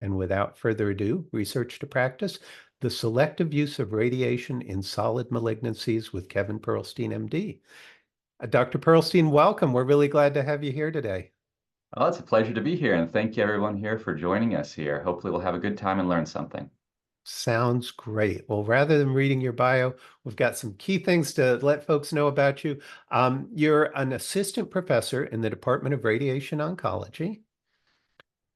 And without further ado, research to practice, the selective use of radiation in solid malignancies with Kevin Pearlstein, MD. Dr. Pearlstein, welcome. We're really glad to have you here today. Well, it's a pleasure to be here, and thank you everyone here for joining us here. Hopefully we'll have a good time and learn something. Sounds great. Well, rather than reading your bio, we've got some key things to let folks know about you. You're an assistant professor in the Department of Radiation Oncology.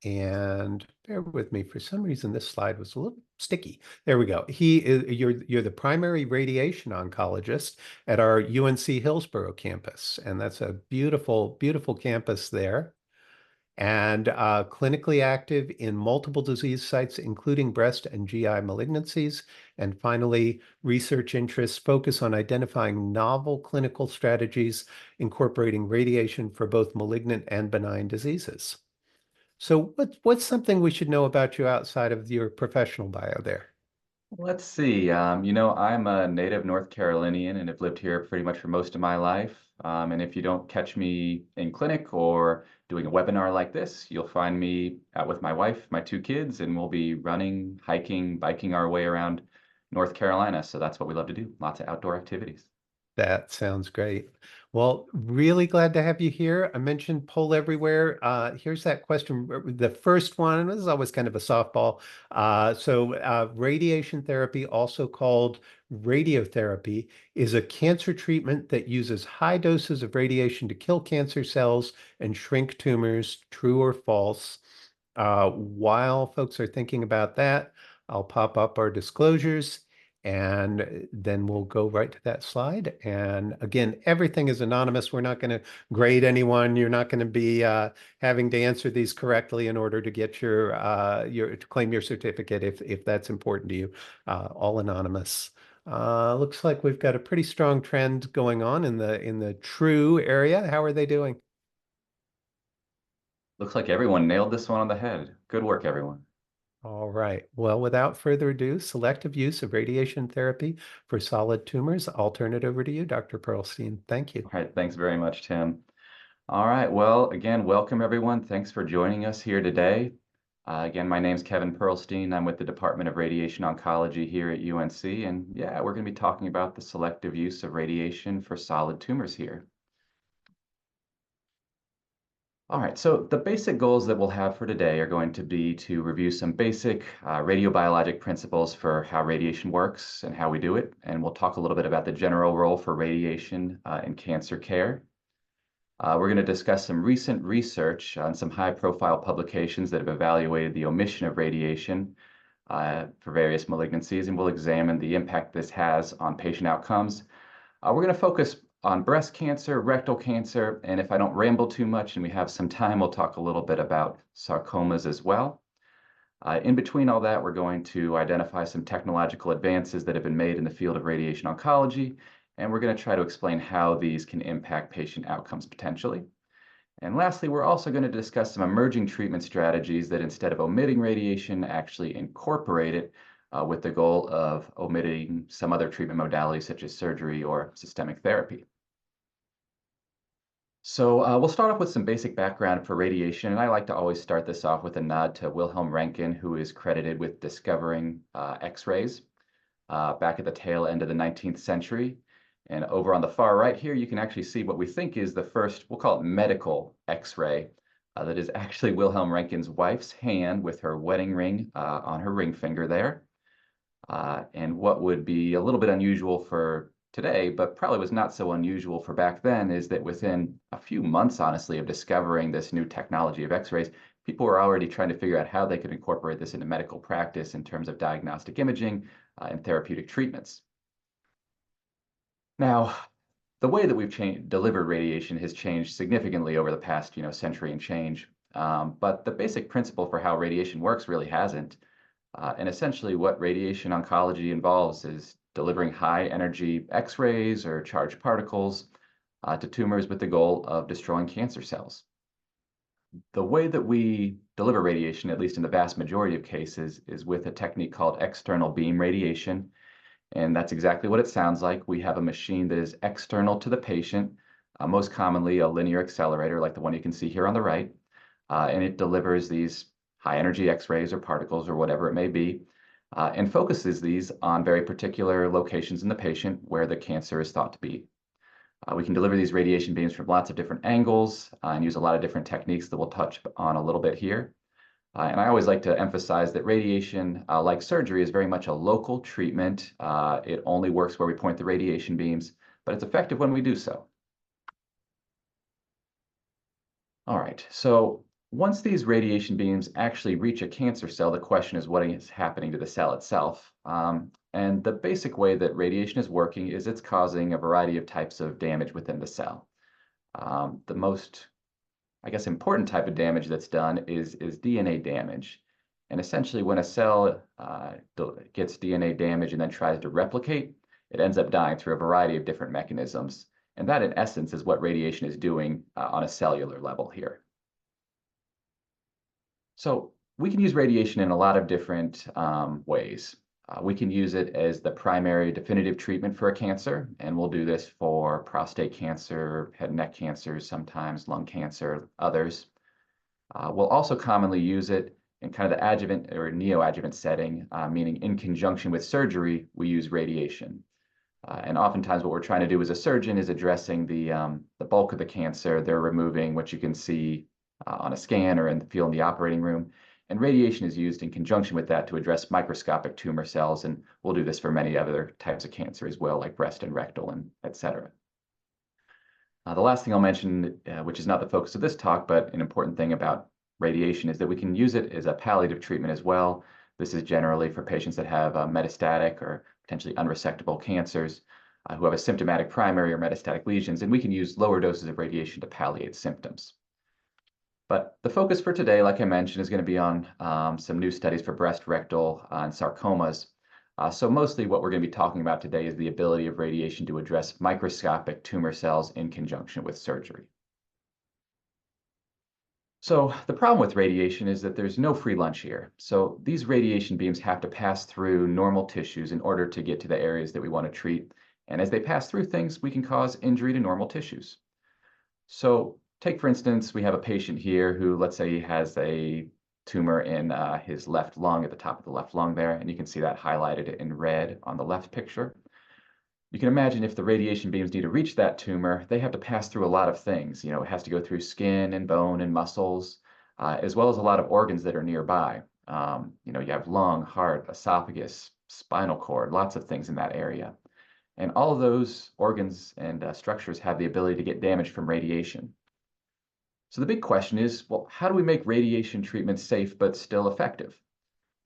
And bear with me, for some reason this slide was a little sticky. There we go. You're the primary radiation oncologist at our UNC Hillsborough campus, and that's a beautiful, beautiful campus there. And clinically active in multiple disease sites, including breast and GI malignancies. And finally, research interests focus on identifying novel clinical strategies incorporating radiation for both malignant and benign diseases. So what's something we should know about you outside of your professional bio there? Let's see. I'm a native North Carolinian and have lived here pretty much for most of my life. And if you don't catch me in clinic or doing a webinar like this, you'll find me out with my wife, my two kids, and we'll be running, hiking, biking our way around North Carolina. So that's what we love to do. Lots of outdoor activities. That sounds great. Well, really glad to have you here. I mentioned poll everywhere. Here's that question. The first one, this is always kind of a softball. Radiation therapy, also called radiotherapy, is a cancer treatment that uses high doses of radiation to kill cancer cells and shrink tumors. True or false? While folks are thinking about that, I'll pop up our disclosures. And then we'll go right to that slide. And again, everything is anonymous. We're not going to grade anyone. You're not going to be having to answer these correctly in order to get your to claim your certificate if that's important to you. All anonymous. Looks like we've got a pretty strong trend going on in the true area. How are they doing? Looks like everyone nailed this one on the head. Good work, everyone. All right. Well, without further ado, selective use of radiation therapy for solid tumors. I'll turn it over to you, Dr. Pearlstein. Thank you. All right, thanks very much, Tim. All right, well, again, welcome everyone. Thanks for joining us here today. Again, my name's Kevin Pearlstein. I'm with the Department of Radiation Oncology here at UNC, and yeah, we're going to be talking about the selective use of radiation for solid tumors here. All right, so the basic goals that we'll have for today are going to be to review some basic radiobiologic principles for how radiation works and how we do it, and we'll talk a little bit about the general role for radiation in cancer care. We're going to discuss some recent research on some high-profile publications that have evaluated the omission of radiation for various malignancies, and we'll examine the impact this has on patient outcomes. We're going to focus on breast cancer, rectal cancer, and if I don't ramble too much and we have some time, we'll talk a little bit about sarcomas as well. In between all that, we're going to identify some technological advances that have been made in the field of radiation oncology, and we're going to try to explain how these can impact patient outcomes potentially. And lastly, we're also going to discuss some emerging treatment strategies that instead of omitting radiation, actually incorporate it with the goal of omitting some other treatment modalities such as surgery or systemic therapy. So we'll start off with some basic background for radiation, and I like to always start this off with a nod to Wilhelm Röntgen, who is credited with discovering X-rays back at the tail end of the 19th century. And over on the far right here, you can actually see what we think is the first, we'll call it medical X-ray, that is actually Wilhelm Röntgen's wife's hand with her wedding ring on her ring finger there. And what would be a little bit unusual for today, but probably was not so unusual for back then, is that within a few months, honestly, of discovering this new technology of X-rays, people were already trying to figure out how they could incorporate this into medical practice in terms of diagnostic imaging and therapeutic treatments. Now, the way that we've delivered radiation has changed significantly over the past, century and change. But the basic principle for how radiation works really hasn't. And essentially what radiation oncology involves is delivering high energy X-rays or charged particles to tumors with the goal of destroying cancer cells. The way that we deliver radiation, at least in the vast majority of cases, is with a technique called external beam radiation. And that's exactly what it sounds like. We have a machine that is external to the patient, most commonly a linear accelerator like the one you can see here on the right. And it delivers these high energy X-rays or particles or whatever it may be, and focuses these on very particular locations in the patient where the cancer is thought to be. We can deliver these radiation beams from lots of different angles and use a lot of different techniques that we'll touch on a little bit here. And I always like to emphasize that radiation, like surgery, is very much a local treatment. It only works where we point the radiation beams, but it's effective when we do so. All right, so once these radiation beams actually reach a cancer cell, the question is what is happening to the cell itself. And the basic way that radiation is working is it's causing a variety of types of damage within the cell. The most, I guess, important type of damage that's done is DNA damage. And essentially, when a cell gets DNA damage and then tries to replicate, it ends up dying through a variety of different mechanisms. And that, in essence, is what radiation is doing on a cellular level here. So we can use radiation in a lot of different ways. We can use it as the primary definitive treatment for a cancer, and we'll do this for prostate cancer, head and neck cancers, sometimes lung cancer, others. We'll also commonly use it in kind of the adjuvant or neoadjuvant setting, meaning in conjunction with surgery, we use radiation. And oftentimes what we're trying to do as a surgeon is addressing the bulk of the cancer. They're removing what you can see on a scan or in the field in the operating room. And radiation is used in conjunction with that to address microscopic tumor cells. And we'll do this for many other types of cancer as well, like breast and rectal and et cetera. The last thing I'll mention, which is not the focus of this talk, but an important thing about radiation is that we can use it as a palliative treatment as well. This is generally for patients that have metastatic or potentially unresectable cancers who have a symptomatic primary or metastatic lesions, and we can use lower doses of radiation to palliate symptoms. But the focus for today, like I mentioned, is going to be on some new studies for breast, rectal, and sarcomas. So mostly what we're going to be talking about today is the ability of radiation to address microscopic tumor cells in conjunction with surgery. So the problem with radiation is that there's no free lunch here. So these radiation beams have to pass through normal tissues in order to get to the areas that we want to treat. And as they pass through things, we can cause injury to normal tissues. So take, for instance, we have a patient here who, let's say, he has a tumor in his left lung, at the top of the left lung there, and you can see that highlighted in red on the left picture. You can imagine if the radiation beams need to reach that tumor, they have to pass through a lot of things. You know, it has to go through skin and bone and muscles, as well as a lot of organs that are nearby. You know, you have lung, heart, esophagus, spinal cord, lots of things in that area. And all of those organs and structures have the ability to get damaged from radiation. So the big question is, well, how do we make radiation treatment safe but still effective?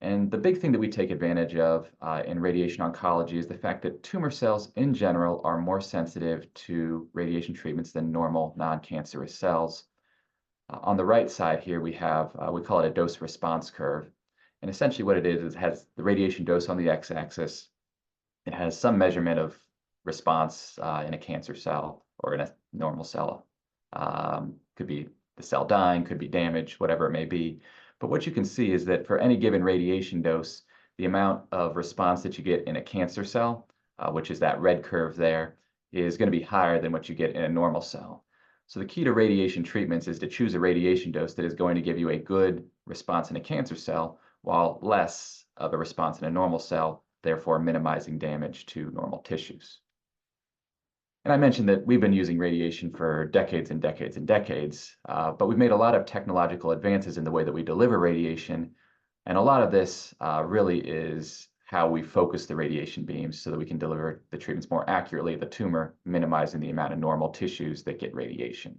And the big thing that we take advantage of in radiation oncology is the fact that tumor cells in general are more sensitive to radiation treatments than normal non-cancerous cells. On the right side here, we have, we call it a dose response curve. And essentially what it is it has the radiation dose on the x-axis. It has some measurement of response in a cancer cell or in a normal cell. Could be the cell dying, could be damaged, whatever it may be. But what you can see is that for any given radiation dose, the amount of response that you get in a cancer cell, which is that red curve there, is going to be higher than what you get in a normal cell. So the key to radiation treatments is to choose a radiation dose that is going to give you a good response in a cancer cell, while less of a response in a normal cell, therefore minimizing damage to normal tissues. And I mentioned that we've been using radiation for decades and decades and decades, but we've made a lot of technological advances in the way that we deliver radiation. And a lot of this really is how we focus the radiation beams so that we can deliver the treatments more accurately at the tumor, minimizing the amount of normal tissues that get radiation.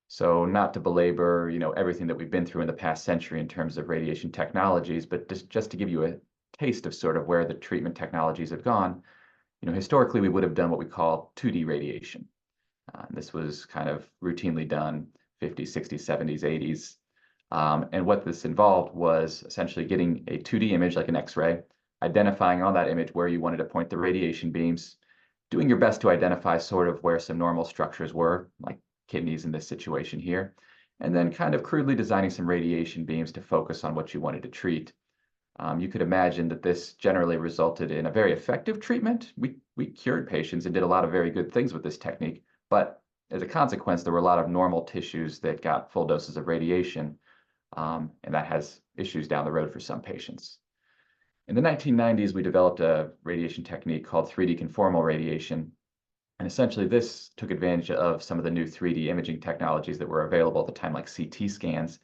So not to belabor, you know, everything that we've been through in the past century in terms of radiation technologies, but just to give you a taste of sort of where the treatment technologies have gone. You know, historically, we would have done what we call 2D radiation. This was kind of routinely done 50s, 60s, 70s, 80s. And what this involved was essentially getting a 2D image like an X-ray, identifying on that image where you wanted to point the radiation beams, doing your best to identify sort of where some normal structures were, like kidneys in this situation here, and then kind of crudely designing some radiation beams to focus on what you wanted to treat. You could imagine that this generally resulted in a very effective treatment. We cured patients and did a lot of very good things with this technique, but as a consequence, there were a lot of normal tissues that got full doses of radiation, and that has issues down the road for some patients. In the 1990s, we developed a radiation technique called 3D conformal radiation. And essentially, this took advantage of some of the new 3D imaging technologies that were available at the time, like CT scans.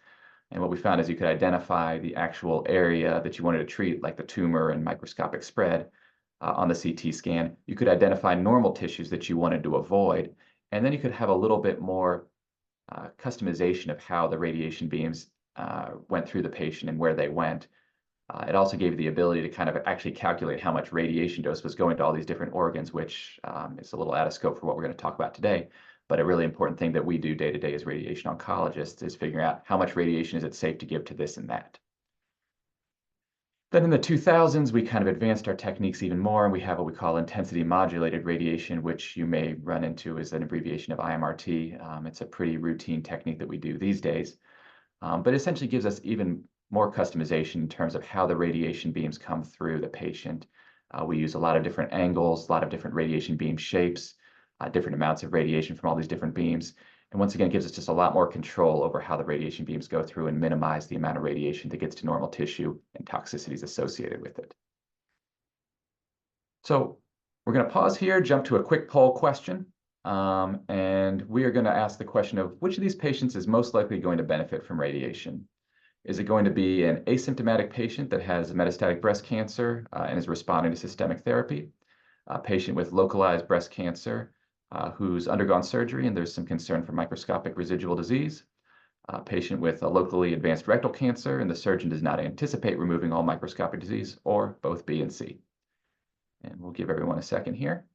And what we found is you could identify the actual area that you wanted to treat, like the tumor and microscopic spread on the CT scan. You could identify normal tissues that you wanted to avoid. And then you could have a little bit more customization of how the radiation beams went through the patient and where they went. It also gave you the ability to kind of actually calculate how much radiation dose was going to all these different organs, which is a little out of scope for what we're going to talk about today. But a really important thing that we do day to day as radiation oncologists is figuring out how much radiation is it safe to give to this and that. Then in the 2000s, we kind of advanced our techniques even more, and we have what we call intensity modulated radiation, which you may run into as an abbreviation of IMRT. It's a pretty routine technique that we do these days, but essentially gives us even more customization in terms of how the radiation beams come through the patient. We use a lot of different angles, a lot of different radiation beam shapes, different amounts of radiation from all these different beams. And once again, it gives us just a lot more control over how the radiation beams go through and minimize the amount of radiation that gets to normal tissue and toxicities associated with it. So we're going to pause here, jump to a quick poll question. And we are going to ask the question of which of these patients is most likely going to benefit from radiation? Is it going to be an asymptomatic patient that has metastatic breast cancer and is responding to systemic therapy? A patient with localized breast cancer who's undergone surgery and there's some concern for microscopic residual disease? A patient with a locally advanced rectal cancer and the surgeon does not anticipate removing all microscopic disease, or both B and C? And we'll give everyone a second here.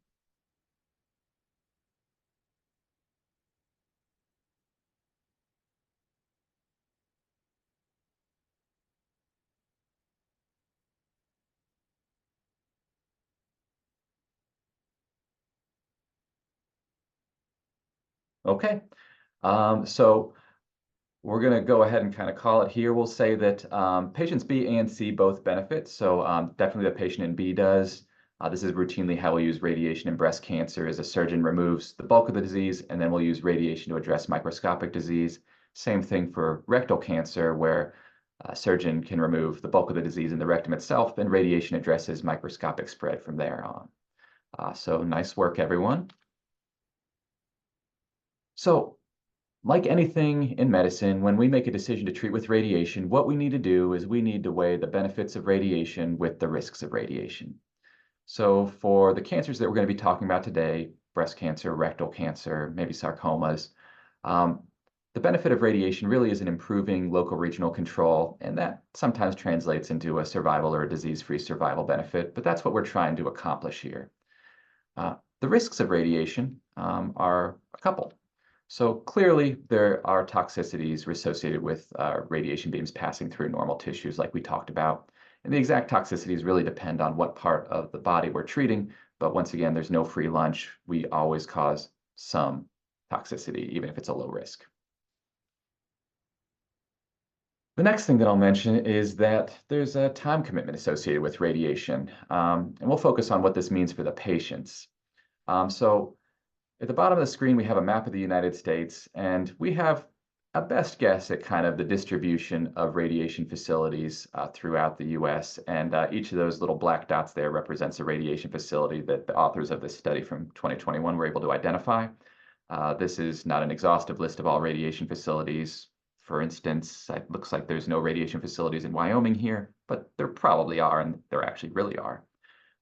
Okay, so we're going to go ahead and kind of call it here. We'll say that patients B and C both benefit. So definitely the patient in B does. This is routinely how we use radiation in breast cancer, as a surgeon removes the bulk of the disease, and then we'll use radiation to address microscopic disease. Same thing for rectal cancer, where a surgeon can remove the bulk of the disease in the rectum itself, and radiation addresses microscopic spread from there on. So nice work, everyone. So like anything in medicine, when we make a decision to treat with radiation, what we need to do is we need to weigh the benefits of radiation with the risks of radiation. So for the cancers that we're going to be talking about today, breast cancer, rectal cancer, maybe sarcomas, the benefit of radiation really is in improving local regional control, and that sometimes translates into a survival or a disease-free survival benefit, but that's what we're trying to accomplish here. The risks of radiation are a couple. So clearly, there are toxicities associated with radiation beams passing through normal tissues, like we talked about. And the exact toxicities really depend on what part of the body we're treating. But once again, there's no free lunch. We always cause some toxicity, even if it's a low risk. The next thing that I'll mention is that there's a time commitment associated with radiation. And we'll focus on what this means for the patients. So at the bottom of the screen, we have a map of the United States, and we have a best guess at kind of the distribution of radiation facilities throughout the US. And each of those little black dots there represents a radiation facility that the authors of this study from 2021 were able to identify. This is not an exhaustive list of all radiation facilities. For instance, it looks like there's no radiation facilities in Wyoming here, but there probably are, and there actually really are.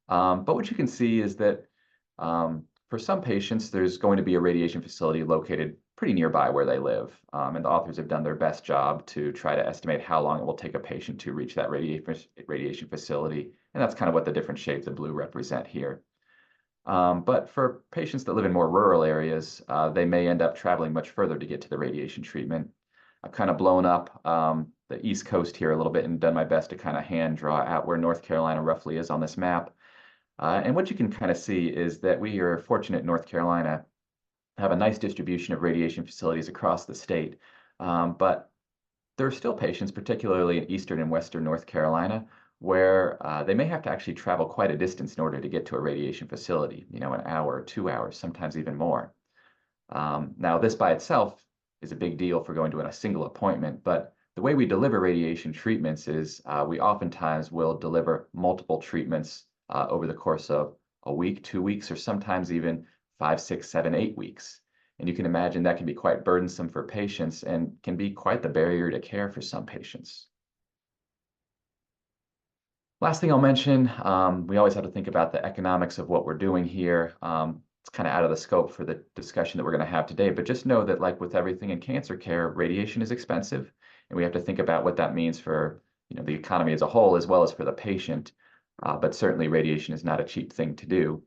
But what you can see is that for some patients, there's going to be a radiation facility located pretty nearby where they live. And the authors have done their best job to try to estimate how long it will take a patient to reach that radiation facility. And that's kind of what the different shades of blue represent here. But for patients that live in more rural areas, they may end up traveling much further to get to the radiation treatment. I've kind of blown up the East Coast here a little bit and done my best to kind of hand draw out where North Carolina roughly is on this map. And what you can kind of see is that we are fortunate in North Carolina to have a nice distribution of radiation facilities across the state. But there are still patients, particularly in eastern and western North Carolina, where they may have to actually travel quite a distance in order to get to a radiation facility, an hour, 2 hours, sometimes even more. Now, this by itself is a big deal for going to a single appointment, but the way we deliver radiation treatments is we oftentimes will deliver multiple treatments over the course of a week, 2 weeks, or sometimes even 5, 6, 7, 8 weeks. And you can imagine that can be quite burdensome for patients and can be quite the barrier to care for some patients. Last thing I'll mention, we always have to think about the economics of what we're doing here. It's kind of out of the scope for the discussion that we're going to have today, but just know that like with everything in cancer care, radiation is expensive, and we have to think about what that means for the economy as a whole, as well as for the patient. But certainly radiation is not a cheap thing to do,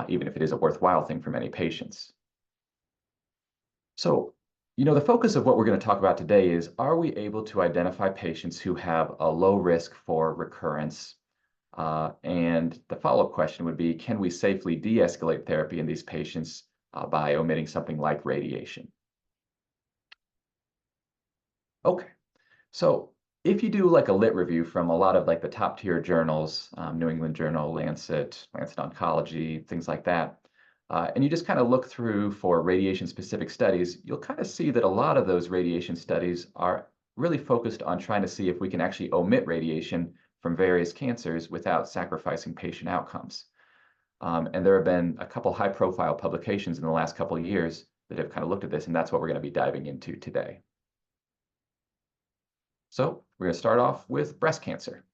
even if it is a worthwhile thing for many patients. So, the focus of what we're going to talk about today is, are we able to identify patients who have a low risk for recurrence? And the follow-up question would be, can we safely de-escalate therapy in these patients by omitting something like radiation? Okay, so if you do like a lit review from a lot of like the top tier journals, New England Journal, Lancet Oncology, things like that, and you just kind of look through for radiation specific studies, you'll kind of see that a lot of those radiation studies are really focused on trying to see if we can actually omit radiation from various cancers without sacrificing patient outcomes. And there have been a couple high profile publications in the last couple of years that have kind of looked at this, and that's what we're going to be diving into today. So we're going to start off with breast cancer.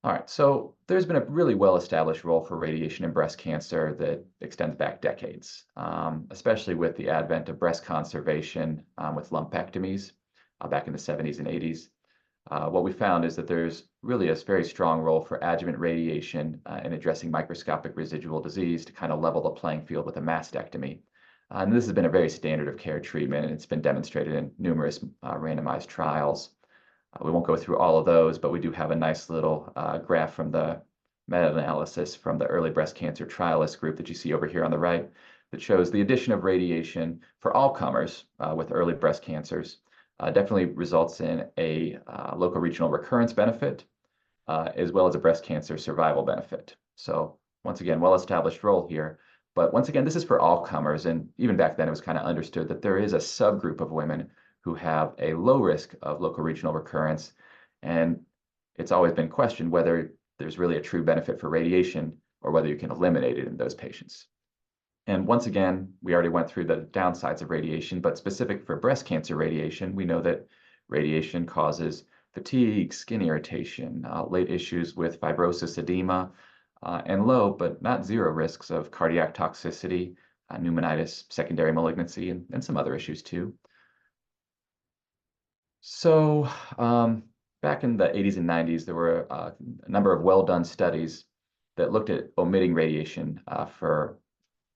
All right, so there's been a really well-established role for radiation in breast cancer that extends back decades, especially with the advent of breast conservation with lumpectomies back in the 70s and 80s. What we found is that there's really a very strong role for adjuvant radiation in addressing microscopic residual disease to kind of level the playing field with a mastectomy. And this has been a very standard of care treatment, and it's been demonstrated in numerous randomized trials. We won't go through all of those, but we do have a nice little graph from the meta-analysis from the early breast cancer trialist group that you see over here on the right that shows the addition of radiation for all comers with early breast cancers definitely results in a local regional recurrence benefit as well as a breast cancer survival benefit. So once again, well-established role here. But once again, this is for all comers, and even back then it was kind of understood that there is a subgroup of women who have a low risk of local regional recurrence, and it's always been questioned whether there's really a true benefit for radiation or whether you can eliminate it in those patients. And once again, we already went through the downsides of radiation, but specific for breast cancer radiation, we know that radiation causes fatigue, skin irritation, late issues with fibrosis, edema, and low but not zero risks of cardiac toxicity, pneumonitis, secondary malignancy, and some other issues too. So back in the 80s and 90s, there were a number of well-done studies that looked at omitting radiation for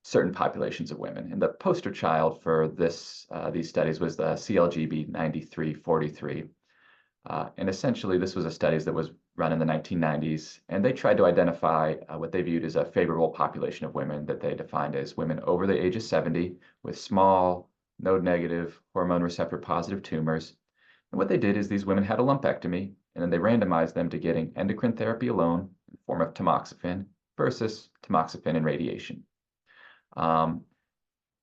certain populations of women. And the poster child for these studies was the CLGB 9343. And essentially, this was a study that was run in the 1990s, and they tried to identify what they viewed as a favorable population of women that they defined as women over the age of 70 with small, node-negative, hormone receptor positive tumors. And what they did is these women had a lumpectomy, and then they randomized them to getting endocrine therapy alone in the form of tamoxifen versus tamoxifen and radiation.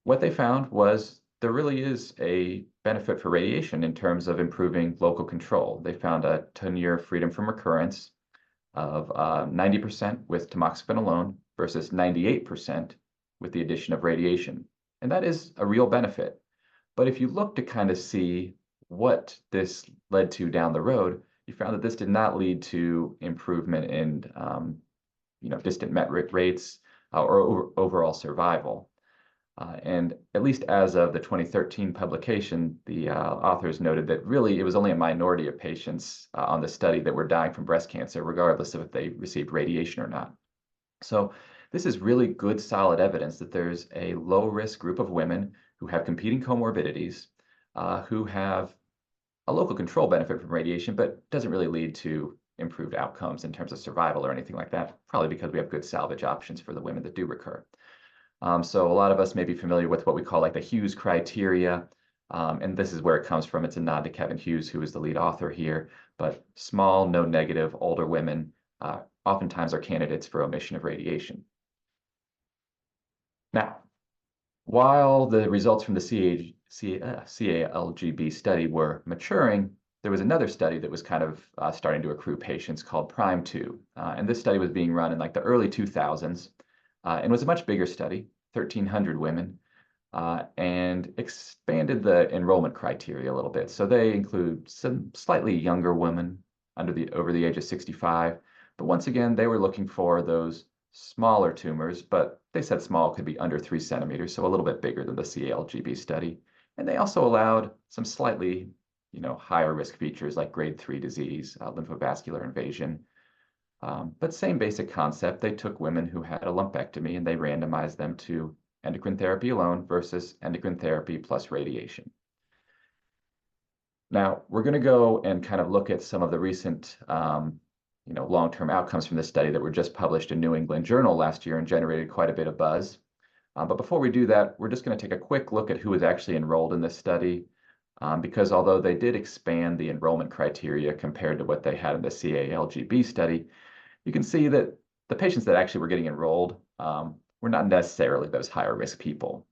What they found was there really is a benefit for radiation in terms of improving local control. They found a 10-year freedom from recurrence of 90% with tamoxifen alone versus 98% with the addition of radiation. And that is a real benefit. But if you look to kind of see what this led to down the road, you found that this did not lead to improvement in distant met rates or overall survival. And at least as of the 2013 publication, the authors noted that really it was only a minority of patients on the study that were dying from breast cancer, regardless of if they received radiation or not. So this is really good, solid evidence that there's a low-risk group of women who have competing comorbidities, who have a local control benefit from radiation, but doesn't really lead to improved outcomes in terms of survival or anything like that, probably because we have good salvage options for the women that do recur. So a lot of us may be familiar with what we call like the Hughes criteria, and this is where it comes from. It's a nod to Kevin Hughes, who is the lead author here, but small, node-negative, older women oftentimes are candidates for omission of radiation. Now, while the results from the CALGB study were maturing, there was another study that was kind of starting to accrue patients called Prime 2. And this study was being run in like the early 2000s and was a much bigger study, 1,300 women, and expanded the enrollment criteria a little bit. So they include some slightly younger women over the age of 65. But once again, they were looking for those smaller tumors, but they said small could be under 3 centimeters, so a little bit bigger than the CALGB study. And they also allowed some slightly, higher risk features like grade 3 disease, lymphovascular invasion. But same basic concept. They took women who had a lumpectomy and they randomized them to endocrine therapy alone versus endocrine therapy plus radiation. Now, we're going to go and kind of look at some of the recent long-term outcomes from this study that were just published in New England Journal last year and generated quite a bit of buzz. But before we do that, we're just going to take a quick look at who was actually enrolled in this study, because although they did expand the enrollment criteria compared to what they had in the CALGB study, you can see that the patients that actually were getting enrolled were not necessarily those higher risk people.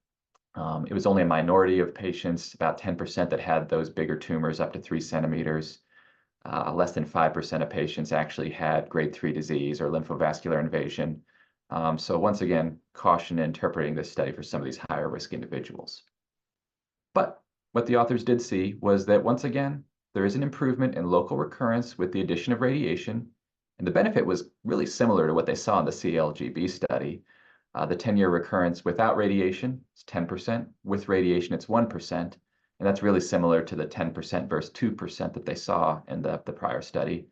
It was only a minority of patients, about 10%, that had those bigger tumors up to 3 centimeters. Less than 5% of patients actually had grade 3 disease or lymphovascular invasion. So once again, caution in interpreting this study for some of these higher risk individuals. But what the authors did see was that once again, there is an improvement in local recurrence with the addition of radiation. And the benefit was really similar to what they saw in the CLGB study. The 10-year recurrence without radiation is 10%. With radiation, it's 1%. And that's really similar to the 10% versus 2% that they saw in the prior study.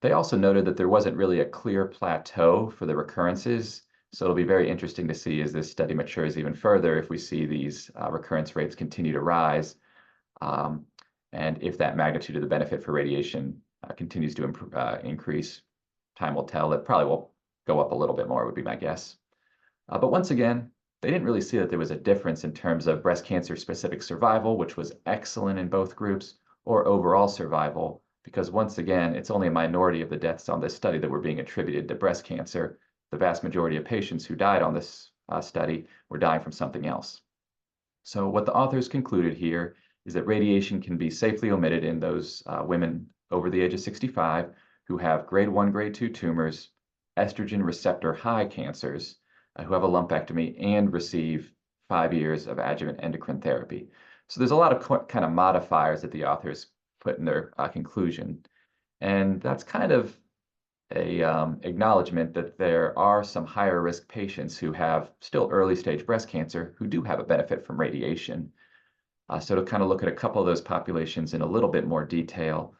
They also noted that there wasn't really a clear plateau for the recurrences. So it'll be very interesting to see as this study matures even further if we see these recurrence rates continue to rise. And if that magnitude of the benefit for radiation continues to increase, time will tell. It probably will go up a little bit more, would be my guess. But once again, they didn't really see that there was a difference in terms of breast cancer specific survival, which was excellent in both groups, or overall survival, because once again, it's only a minority of the deaths on this study that were being attributed to breast cancer. The vast majority of patients who died on this study were dying from something else. So what the authors concluded here is that radiation can be safely omitted in those women over the age of 65 who have grade 1, grade 2 tumors, estrogen receptor high cancers, who have a lumpectomy and receive 5 years of adjuvant endocrine therapy. So there's a lot of kind of modifiers that the authors put in their conclusion. And that's kind of a acknowledgement that there are some higher risk patients who have still early stage breast cancer who do have a benefit from radiation. So to kind of look at a couple of those populations in a little bit more detail,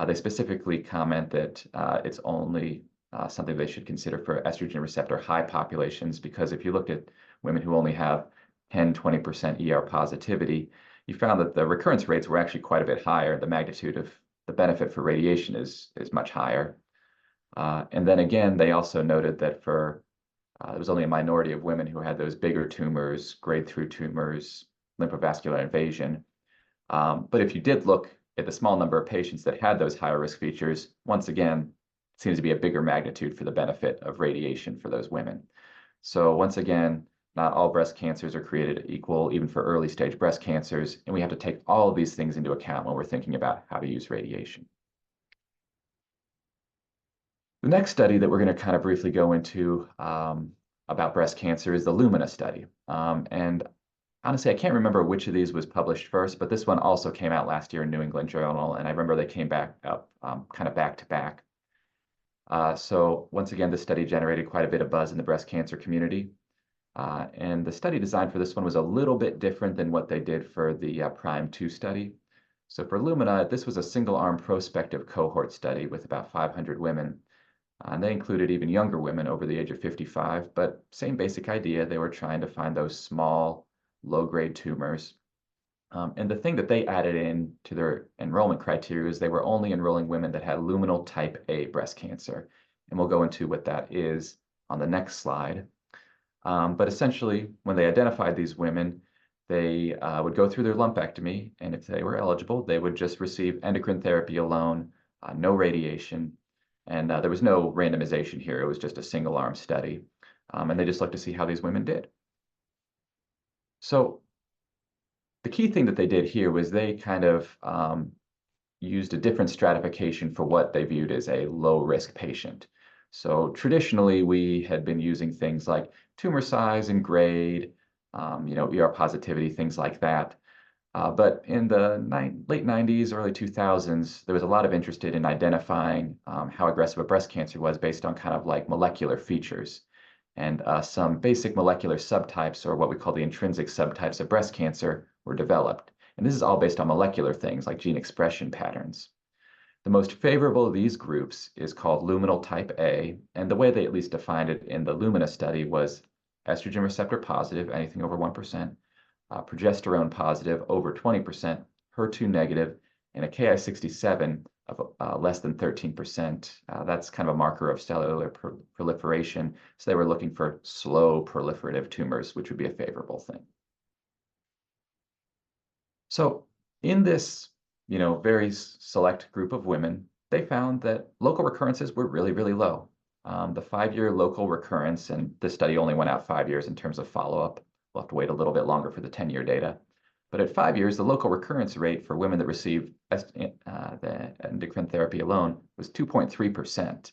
they specifically comment that it's only something they should consider for estrogen receptor high populations, because if you look at women who only have 10–20% ER positivity, you found that the recurrence rates were actually quite a bit higher. The magnitude of the benefit for radiation is much higher. And then again, they also noted that there was only a minority of women who had those bigger tumors, grade 3 tumors, lymphovascular invasion. But if you did look at the small number of patients that had those higher risk features, once again, it seems to be a bigger magnitude for the benefit of radiation for those women. So once again, not all breast cancers are created equal, even for early stage breast cancers. And we have to take all of these things into account when we're thinking about how to use radiation. The next study that we're going to kind of briefly go into about breast cancer is the Lumina study. And honestly, I can't remember which of these was published first, but this one also came out last year in New England Journal, and I remember they came back up kind of back to back. So once again, this study generated quite a bit of buzz in the breast cancer community. And the study design for this one was a little bit different than what they did for the Prime 2 study. So for Lumina, this was a single-arm prospective cohort study with about 500 women. And they included even younger women over the age of 55, but same basic idea. They were trying to find those small, low-grade tumors. And the thing that they added in to their enrollment criteria is they were only enrolling women that had luminal type A breast cancer. And we'll go into what that is on the next slide. But essentially, when they identified these women, they would go through their lumpectomy, and if they were eligible, they would just receive endocrine therapy alone, no radiation, and there was no randomization here. It was just a single-arm study, and they just looked to see how these women did. So the key thing that they did here was they kind of used a different stratification for what they viewed as a low-risk patient. So traditionally, we had been using things like tumor size and grade, ER positivity, things like that. But in the late 90s, early 2000s, there was a lot of interest in identifying how aggressive a breast cancer was based on kind of like molecular features. And some basic molecular subtypes, or what we call the intrinsic subtypes of breast cancer, were developed. And this is all based on molecular things like gene expression patterns. The most favorable of these groups is called luminal type A, and the way they at least defined it in the Lumina study was estrogen receptor positive, anything over 1%, progesterone positive over 20%, HER2 negative, and a Ki67 of less than 13%. That's kind of a marker of cellular proliferation. So they were looking for slow proliferative tumors, which would be a favorable thing. So in this, very select group of women, they found that local recurrences were really, really low. The 5-year local recurrence, and this study only went out 5 years in terms of follow-up. We'll have to wait a little bit longer for the 10-year data. But at 5 years, the local recurrence rate for women that received the endocrine therapy alone was 2.3%.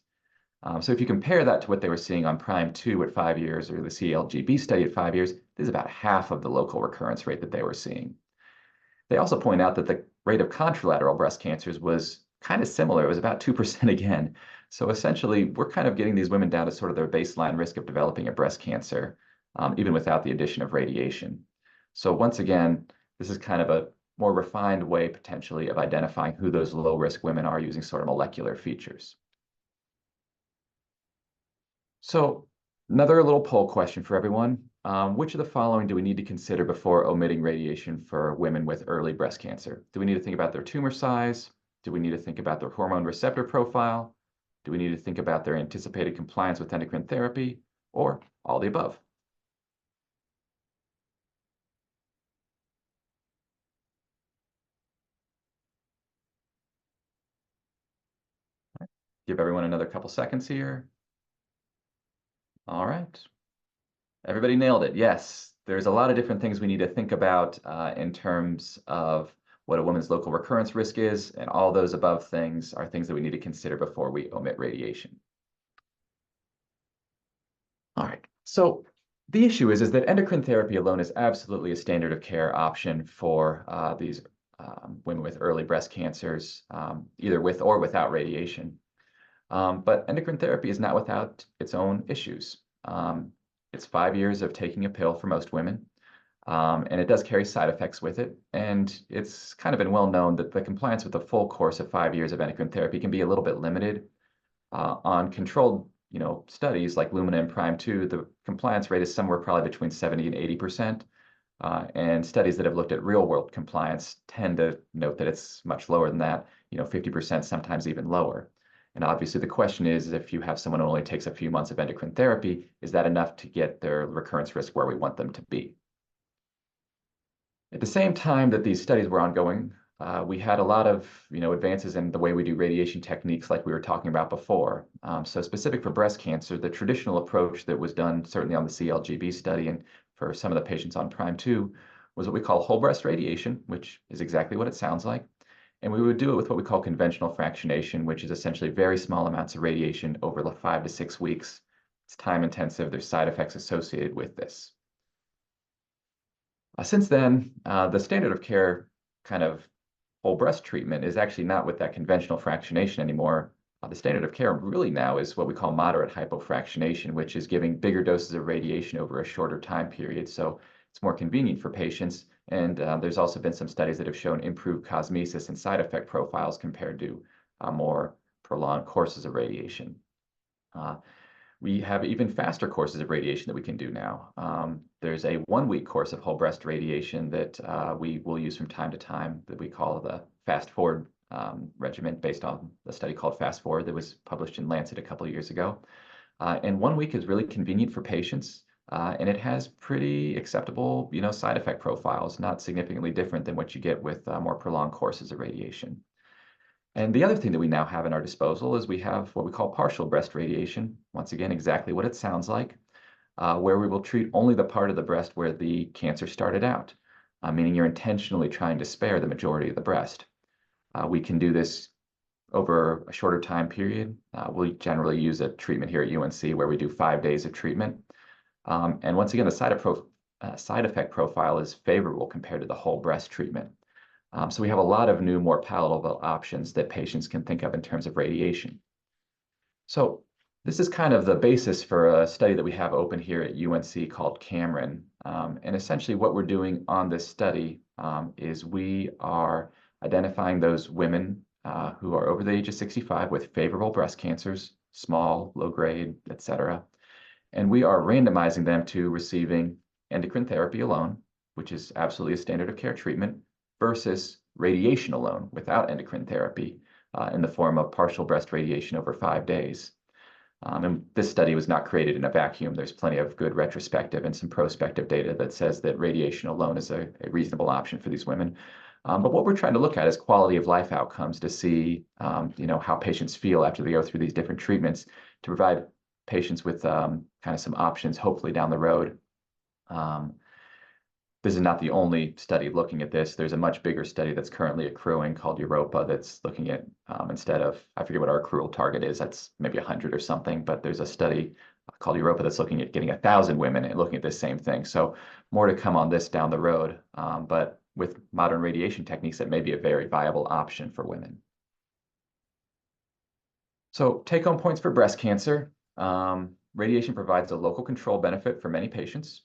So if you compare that to what they were seeing on Prime 2 at 5 years, or the CLGB study at 5 years, this is about half of the local recurrence rate that they were seeing. They also point out that the rate of contralateral breast cancers was kind of similar. It was about 2% again. So essentially, we're kind of getting these women down to sort of their baseline risk of developing a breast cancer, even without the addition of radiation. So once again, this is kind of a more refined way, potentially, of identifying who those low-risk women are using sort of molecular features. So another little poll question for everyone. Which of the following do we need to consider before omitting radiation for women with early breast cancer? Do we need to think about their tumor size? Do we need to think about their hormone receptor profile? Do we need to think about their anticipated compliance with endocrine therapy? Or all the above? Give everyone another couple seconds here. All right. Everybody nailed it. Yes, there's a lot of different things we need to think about in terms of what a woman's local recurrence risk is, and all those above things are things that we need to consider before we omit radiation. All right, so the issue is that endocrine therapy alone is absolutely a standard of care option for these women with early breast cancers, either with or without radiation. But endocrine therapy is not without its own issues. It's 5 years of taking a pill for most women, and it does carry side effects with it. And it's kind of been well known that the compliance with the full course of 5 years of endocrine therapy can be a little bit limited. On controlled, studies like Lumina and Prime 2, the compliance rate is somewhere probably between 70 and 80%. And studies that have looked at real-world compliance tend to note that it's much lower than that, 50%, sometimes even lower. And obviously the question is, if you have someone who only takes a few months of endocrine therapy, is that enough to get their recurrence risk where we want them to be? At the same time that these studies were ongoing, we had a lot of advances in the way we do radiation techniques like we were talking about before. So specific for breast cancer, the traditional approach that was done certainly on the CLGB study and for some of the patients on Prime 2 was what we call whole breast radiation, which is exactly what it sounds like. And we would do it with what we call conventional fractionation, which is essentially very small amounts of radiation over 5 to 6 weeks. It's time intensive. There's side effects associated with this. Since then, the standard of care kind of whole breast treatment is actually not with that conventional fractionation anymore. The standard of care really now is what we call moderate hypofractionation, which is giving bigger doses of radiation over a shorter time period. So it's more convenient for patients. And there's also been some studies that have shown improved cosmesis and side effect profiles compared to more prolonged courses of radiation. We have even faster courses of radiation that we can do now. There's a 1-week course of whole breast radiation that we will use from time to time that we call the Fast Forward regimen based on the study called Fast Forward that was published in Lancet a couple of years ago. And 1 week is really convenient for patients. And it has pretty acceptable, side effect profiles, not significantly different than what you get with more prolonged courses of radiation. And the other thing that we now have in our disposal is we have what we call partial breast radiation. Once again, exactly what it sounds like, where we will treat only the part of the breast where the cancer started out. meaning you're intentionally trying to spare the majority of the breast. We can do this over a shorter time period. We generally use a treatment here at UNC where we do 5 days of treatment. And once again, the side effect profile is favorable compared to the whole breast treatment. So we have a lot of new, more palatable options that patients can think of in terms of radiation. So this is kind of the basis for a study that we have open here at UNC called Cameron. And essentially what we're doing on this study is we are identifying those women who are over the age of 65 with favorable breast cancers, small, low grade, etc. And we are randomizing them to receiving endocrine therapy alone, which is absolutely a standard of care treatment, versus radiation alone without endocrine therapy in the form of partial breast radiation over 5 days. And this study was not created in a vacuum. There's plenty of good retrospective and some prospective data that says that radiation alone is a reasonable option for these women. But what we're trying to look at is quality of life outcomes to see, how patients feel after they go through these different treatments to provide patients with kind of some options, hopefully down the road. This is not the only study looking at this. There's a much bigger study that's currently accruing called Europa that's looking at, instead of, I forget what our accrual target is, that's maybe 100 or something, but there's a study called Europa that's looking at getting 1,000 women and looking at this same thing. So more to come on this down the road, but with modern radiation techniques, that may be a very viable option for women. So take-home points for breast cancer. Radiation provides a local control benefit for many patients.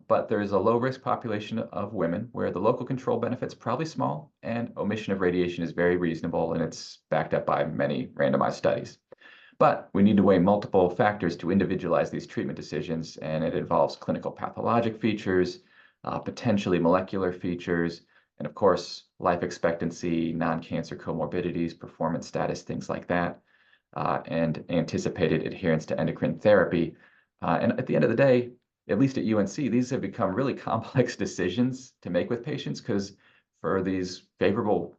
But there is a low-risk population of women where the local control benefit's probably small and omission of radiation is very reasonable, and it's backed up by many randomized studies. But we need to weigh multiple factors to individualize these treatment decisions, and it involves clinical pathologic features, potentially molecular features, and of course, life expectancy, non-cancer comorbidities, performance status, things like that, and anticipated adherence to endocrine therapy. And at the end of the day, at least at UNC, these have become really complex decisions to make with patients because for these favorable,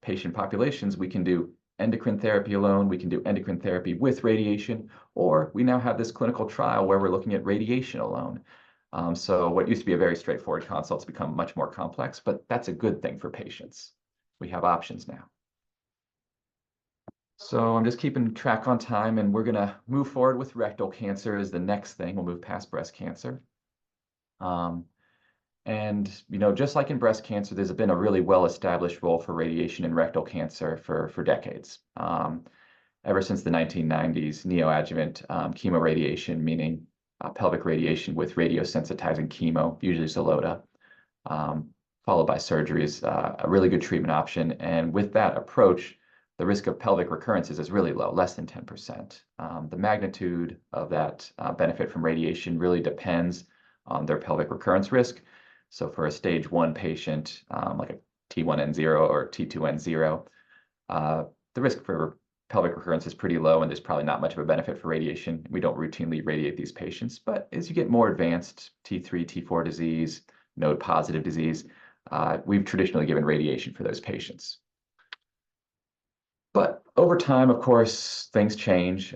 patient populations, we can do endocrine therapy alone, we can do endocrine therapy with radiation, or we now have this clinical trial where we're looking at radiation alone. So what used to be a very straightforward consult's become much more complex, but that's a good thing for patients. We have options now. So I'm just keeping track on time, and we're going to move forward with rectal cancer as the next thing. We'll move past breast cancer. And just like in breast cancer, there's been a really well-established role for radiation in rectal cancer for decades. Ever since the 1990s, neoadjuvant chemoradiation, meaning pelvic radiation with radiosensitizing chemo, usually Xeloda, followed by surgery, is a really good treatment option. And with that approach, the risk of pelvic recurrences is really low, less than 10%. The magnitude of that benefit from radiation really depends on their pelvic recurrence risk. So for a stage 1 patient, like a T1N0 or T2N0, the risk for pelvic recurrence is pretty low, and there's probably not much of a benefit for radiation. We don't routinely radiate these patients, but as you get more advanced T3, T4 disease, node positive disease, we've traditionally given radiation for those patients. But over time, of course, things change.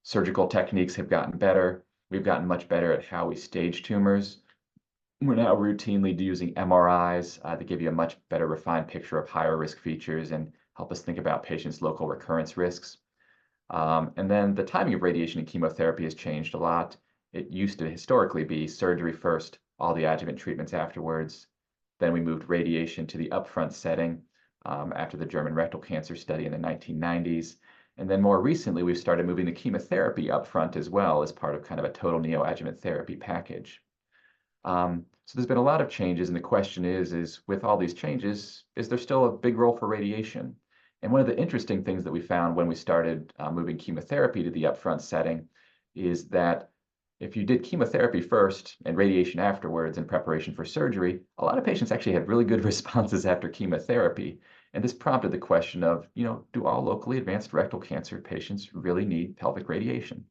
Surgical techniques have gotten better. We've gotten much better at how we stage tumors. We're now routinely using MRIs to give you a much better refined picture of higher risk features and help us think about patients' local recurrence risks. And then the timing of radiation and chemotherapy has changed a lot. It used to historically be surgery first, all the adjuvant treatments afterwards. Then we moved radiation to the upfront setting after the German rectal cancer study in the 1990s. And then more recently, we've started moving the chemotherapy upfront as well as part of kind of a total neoadjuvant therapy package. So there's been a lot of changes, and the question is with all these changes, is there still a big role for radiation? And one of the interesting things that we found when we started moving chemotherapy to the upfront setting is that if you did chemotherapy first and radiation afterwards in preparation for surgery, a lot of patients actually had really good responses after chemotherapy. And this prompted the question of, do all locally advanced rectal cancer patients really need pelvic radiation?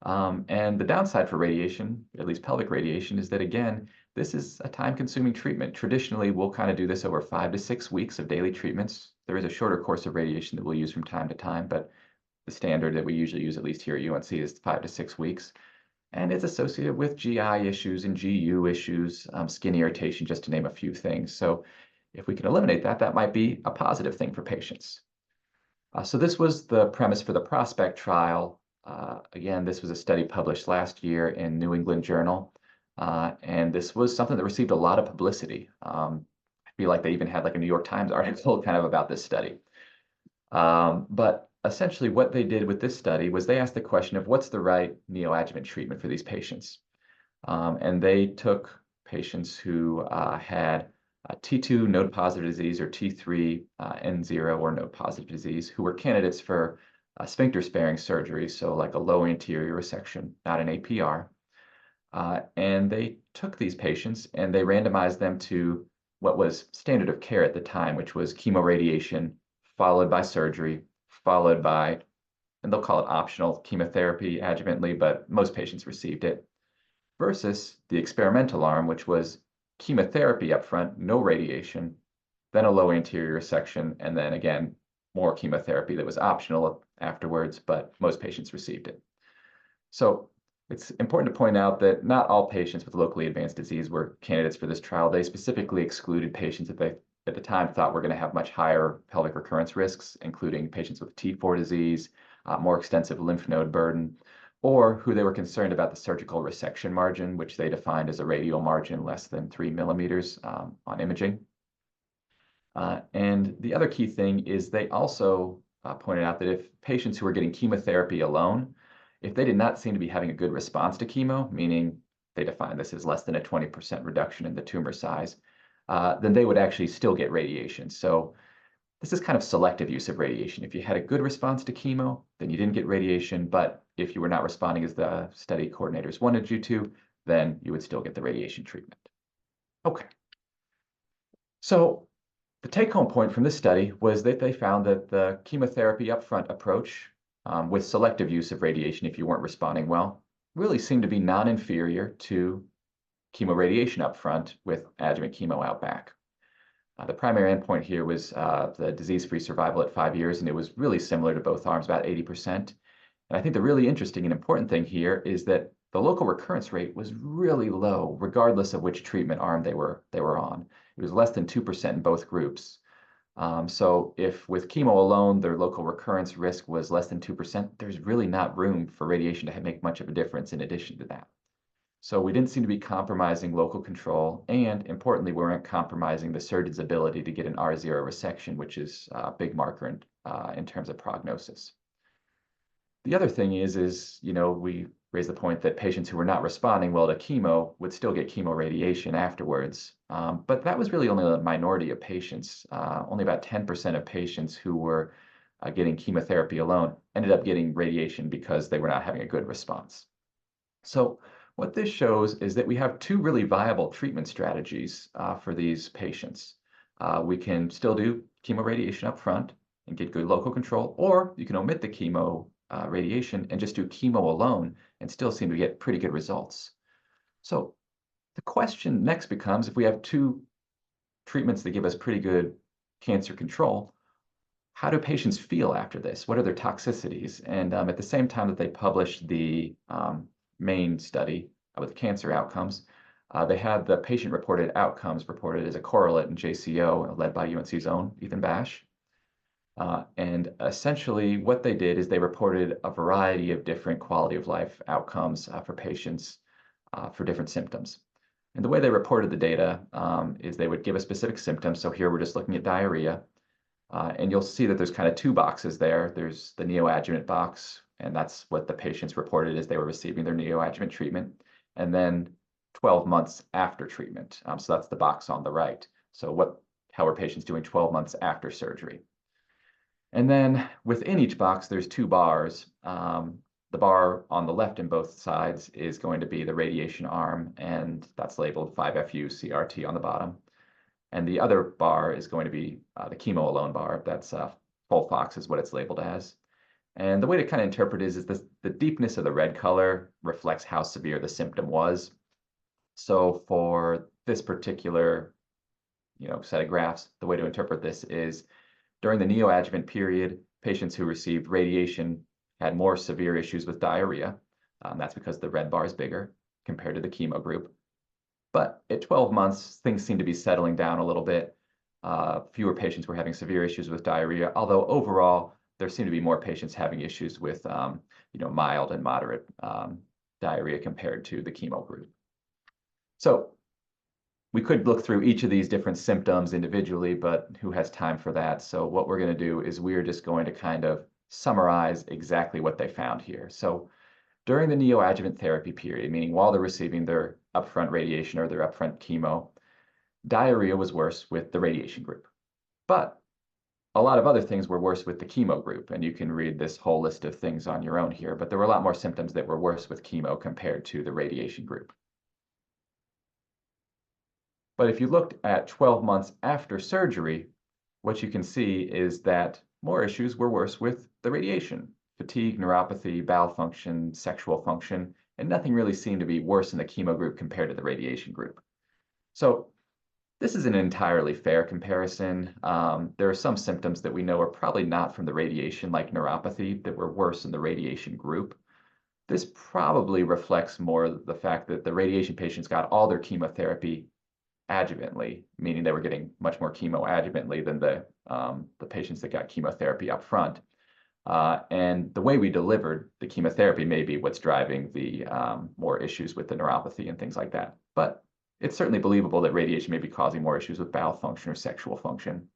And the downside for radiation, at least pelvic radiation, is that, again, this is a time-consuming treatment. Traditionally, we'll kind of do this over 5 to 6 weeks of daily treatments. There is a shorter course of radiation that we'll use from time to time, but the standard that we usually use, at least here at UNC, is 5 to 6 weeks. and it's associated with GI issues and GU issues, skin irritation, just to name a few things. So if we can eliminate that, that might be a positive thing for patients. So this was the premise for the Prospect trial. Again, this was a study published last year in New England Journal, and this was something that received a lot of publicity. I feel like they even had like a New York Times article kind of about this study. But essentially what they did with this study was they asked the question of what's the right neoadjuvant treatment for these patients. And they took patients who had T2 node-positive disease or T3 N0 or node-positive disease who were candidates for sphincter-sparing surgery, so like a low anterior resection, not an APR. And they took these patients and they randomized them to what was standard of care at the time, which was chemoradiation, followed by surgery, followed by, and they'll call it optional chemotherapy adjuvantly, but most patients received it, versus the experimental arm, which was chemotherapy up front, no radiation, then a low anterior resection, and then again, more chemotherapy that was optional afterwards, but most patients received it. So it's important to point out that not all patients with locally advanced disease were candidates for this trial. They specifically excluded patients that they, at the time, thought were going to have much higher pelvic recurrence risks, including patients with T4 disease, more extensive lymph node burden, or who they were concerned about the surgical resection margin, which they defined as a radial margin less than 3 millimeters on imaging. And the other key thing is they also pointed out that if patients who were getting chemotherapy alone, if they did not seem to be having a good response to chemo, meaning they defined this as less than a 20% reduction in the tumor size, then they would actually still get radiation. So this is kind of selective use of radiation. If you had a good response to chemo, then you didn't get radiation, but if you were not responding as the study coordinators wanted you to, then you would still get the radiation treatment. Okay. So the take-home point from this study was that they found that the chemotherapy upfront approach with selective use of radiation if you weren't responding well really seemed to be non-inferior to chemoradiation upfront with adjuvant chemo out back. The primary endpoint here was the disease-free survival at 5 years, and it was really similar to both arms, about 80%. And I think the really interesting and important thing here is that the local recurrence rate was really low, regardless of which treatment arm they were on. It was less than 2% in both groups. So if with chemo alone, their local recurrence risk was less than 2%, there's really not room for radiation to make much of a difference in addition to that. So we didn't seem to be compromising local control, and importantly, we weren't compromising the surgeon's ability to get an R0 resection, which is a big marker in terms of prognosis. The other thing is, we raised the point that patients who were not responding well to chemo would still get chemoradiation afterwards. But that was really only a minority of patients. Only about 10% of patients who were getting chemotherapy alone ended up getting radiation because they were not having a good response. So what this shows is that we have two really viable treatment strategies for these patients. We can still do chemoradiation up front and get good local control, or you can omit the chemo radiation and just do chemo alone and still seem to get pretty good results. So the question next becomes, if we have two treatments that give us pretty good cancer control, how do patients feel after this? What are their toxicities? And at the same time that they published the main study with cancer outcomes, they had the patient-reported outcomes reported as a correlate in JCO, led by UNC's own Ethan Bash. And essentially what they did is they reported a variety of different quality of life outcomes for patients for different symptoms. And the way they reported the data is they would give a specific symptom. So here we're just looking at diarrhea. And you'll see that there's kind of two boxes there. There's the neoadjuvant box, and that's what the patients reported as they were receiving their neoadjuvant treatment. And then 12 months after treatment. So that's the box on the right. So how are patients doing 12 months after surgery? And then within each box, there's two bars. The bar on the left in both sides is going to be the radiation arm, and that's labeled 5FU CRT on the bottom. And the other bar is going to be the chemo alone bar. That's FOLFOX is what it's labeled as. And the way to kind of interpret is the deepness of the red color reflects how severe the symptom was. So for this particular set of graphs, the way to interpret this is during the neoadjuvant period, patients who received radiation had more severe issues with diarrhea. That's because the red bar is bigger compared to the chemo group. But at 12 months, things seem to be settling down a little bit. Fewer patients were having severe issues with diarrhea, although overall, there seem to be more patients having issues with mild and moderate diarrhea compared to the chemo group. So we could look through each of these different symptoms individually, but who has time for that? So what we're going to do is we're just going to kind of summarize exactly what they found here. So during the neoadjuvant therapy period, meaning while they're receiving their upfront radiation or their upfront chemo, diarrhea was worse with the radiation group. But a lot of other things were worse with the chemo group, and you can read this whole list of things on your own here, but there were a lot more symptoms that were worse with chemo compared to the radiation group. But if you looked at 12 months after surgery, what you can see is that more issues were worse with the radiation: fatigue, neuropathy, bowel function, sexual function, and nothing really seemed to be worse in the chemo group compared to the radiation group. So this is an entirely fair comparison. There are some symptoms that we know are probably not from the radiation, like neuropathy, that were worse in the radiation group. This probably reflects more the fact that the radiation patients got all their chemotherapy adjuvantly, meaning they were getting much more chemo adjuvantly than the patients that got chemotherapy up front. And the way we delivered the chemotherapy may be what's driving the more issues with the neuropathy and things like that. But it's certainly believable that radiation may be causing more issues with bowel function or sexual function.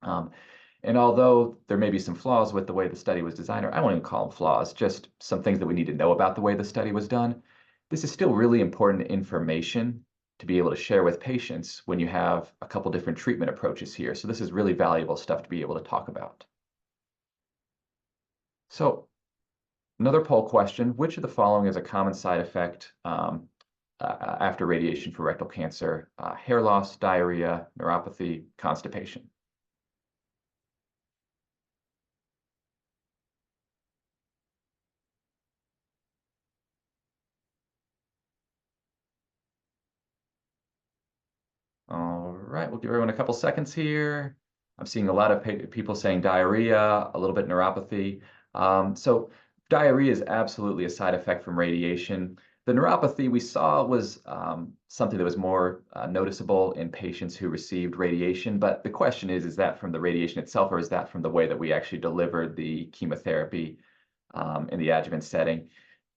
And although there may be some flaws with the way the study was designed, or I won't even call them flaws, just some things that we need to know about the way the study was done, this is still really important information to be able to share with patients when you have a couple different treatment approaches here. So this is really valuable stuff to be able to talk about. So another poll question: which of the following is a common side effect after radiation for rectal cancer? Hair loss, diarrhea, neuropathy, constipation. All right, we'll give everyone a couple seconds here. I'm seeing a lot of people saying diarrhea, a little bit neuropathy. So diarrhea is absolutely a side effect from radiation. The neuropathy we saw was something that was more noticeable in patients who received radiation. But the question is that from the radiation itself, or is that from the way that we actually delivered the chemotherapy in the adjuvant setting?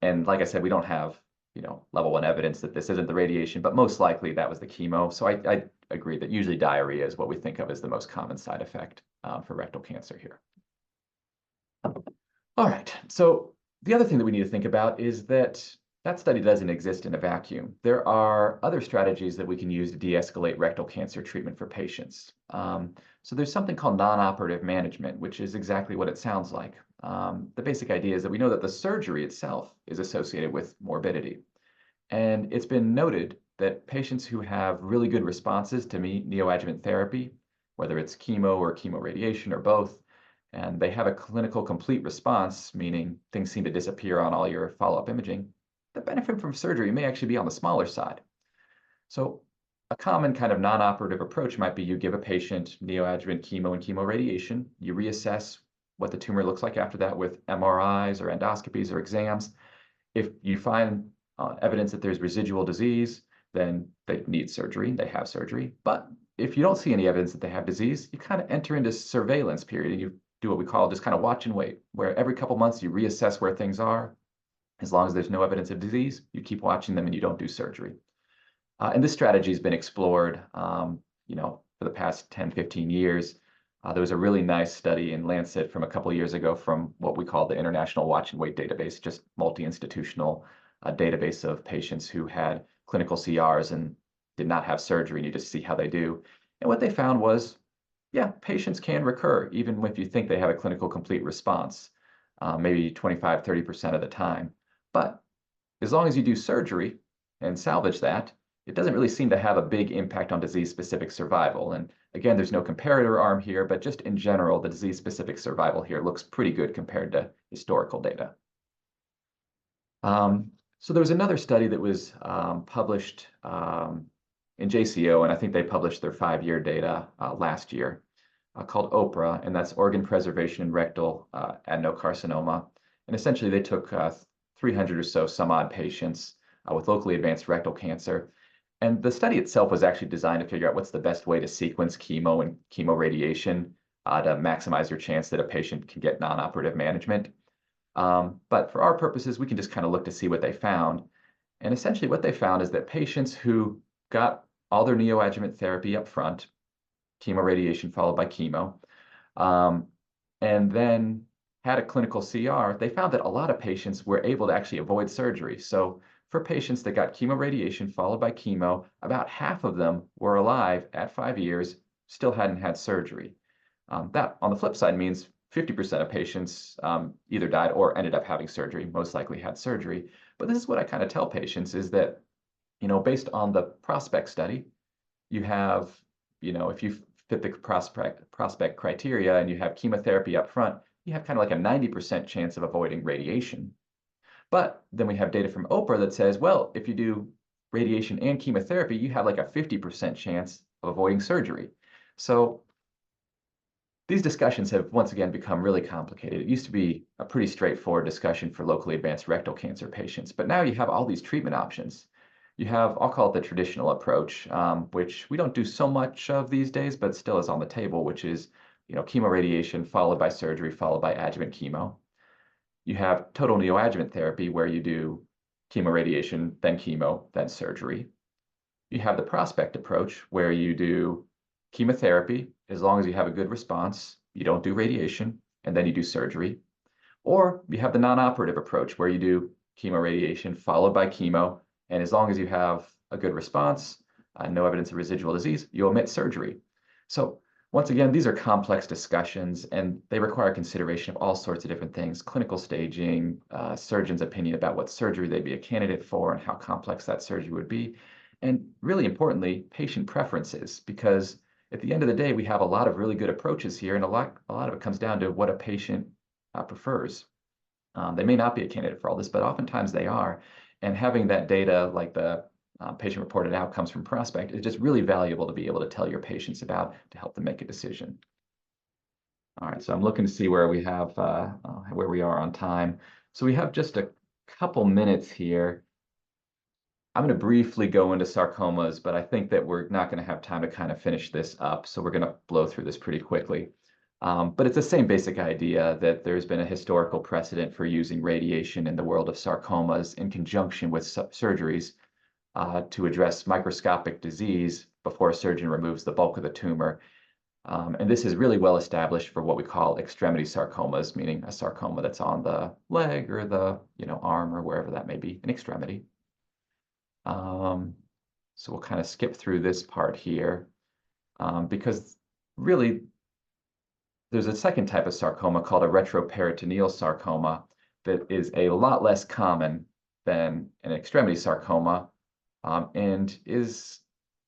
And like I said, we don't have level 1 evidence that this isn't the radiation, but most likely that was the chemo. So I agree that usually diarrhea is what we think of as the most common side effect for rectal cancer here. All right, so the other thing that we need to think about is that that study doesn't exist in a vacuum. There are other strategies that we can use to de-escalate rectal cancer treatment for patients. So there's something called non-operative management, which is exactly what it sounds like. The basic idea is that we know that the surgery itself is associated with morbidity. And it's been noted that patients who have really good responses to neoadjuvant therapy, whether it's chemo or chemoradiation or both, and they have a clinical complete response, meaning things seem to disappear on all your follow-up imaging, the benefit from surgery may actually be on the smaller side. So a common kind of non-operative approach might be you give a patient neoadjuvant chemo and chemoradiation, you reassess what the tumor looks like after that with MRIs or endoscopies or exams. If you find evidence that there's residual disease, then they need surgery, they have surgery. But if you don't see any evidence that they have disease, you kind of enter into surveillance period and you do what we call just kind of watch and wait, where every couple months you reassess where things are. As long as there's no evidence of disease, you keep watching them and you don't do surgery. And this strategy has been explored, for the past 10, 15 years. There was a really nice study in Lancet from a couple of years ago from what we call the International Watch and Wait Database, just multi-institutional database of patients who had clinical CRs and did not have surgery, and you just see how they do. And what they found was, yeah, patients can recur, even if you think they have a clinical complete response, maybe 25, 30% of the time. But as long as you do surgery and salvage that, it doesn't really seem to have a big impact on disease-specific survival. And again, there's no comparator arm here, but just in general, the disease-specific survival here looks pretty good compared to historical data. So there was another study that was published in JCO, and I think they published their 5-year data last year, called OPRA, and that's Organ Preservation in Rectal Adenocarcinoma. And essentially, they took 300 or so some odd patients with locally advanced rectal cancer. And the study itself was actually designed to figure out what's the best way to sequence chemo and chemoradiation to maximize your chance that a patient can get non-operative management. But for our purposes, we can just kind of look to see what they found. And essentially what they found is that patients who got all their neoadjuvant therapy up front, chemoradiation followed by chemo, um, and then had a clinical CR, they found that a lot of patients were able to actually avoid surgery. So for patients that got chemoradiation followed by chemo, about half of them were alive at 5 years, still hadn't had surgery. That, on the flip side, means 50% of patients either died or ended up having surgery, most likely had surgery. But this is what I kind of tell patients is that, based on the prospect study, you have, if you fit the prospect criteria and you have chemotherapy up front, you have kind of like a 90% chance of avoiding radiation. But then we have data from Oprah that says, well, if you do radiation and chemotherapy, you have like a 50% chance of avoiding surgery. So these discussions have once again become really complicated. It used to be a pretty straightforward discussion for locally advanced rectal cancer patients, but now you have all these treatment options. You have, I'll call it the traditional approach, which we don't do so much of these days, but still is on the table, which is, chemoradiation followed by surgery, followed by adjuvant chemo. You have total neoadjuvant therapy where you do chemoradiation, then chemo, then surgery. You have the prospect approach where you do chemotherapy, as long as you have a good response, you don't do radiation, and then you do surgery. Or you have the non-operative approach where you do chemoradiation followed by chemo, and as long as you have a good response, no evidence of residual disease, you omit surgery. So once again, these are complex discussions, and they require consideration of all sorts of different things: clinical staging, surgeon's opinion about what surgery they'd be a candidate for and how complex that surgery would be, and really importantly, patient preferences, because at the end of the day, we have a lot of really good approaches here, and a lot of it comes down to what a patient prefers. They may not be a candidate for all this, but oftentimes they are. And having that data, like the patient-reported outcomes from Prospect, is just really valuable to be able to tell your patients about to help them make a decision. All right, so I'm looking to see where we have where we are on time. So we have just a couple minutes here. I'm going to briefly go into sarcomas, but I think that we're not going to have time to kind of finish this up, so we're going to blow through this pretty quickly. But it's the same basic idea that there's been a historical precedent for using radiation in the world of sarcomas in conjunction with surgeries to address microscopic disease before a surgeon removes the bulk of the tumor. And this is really well established for what we call extremity sarcomas, meaning a sarcoma that's on the leg or the arm or wherever that may be, an extremity. So we'll kind of skip through this part here because really there's a second type of sarcoma called a retroperitoneal sarcoma that is a lot less common than an extremity sarcoma and is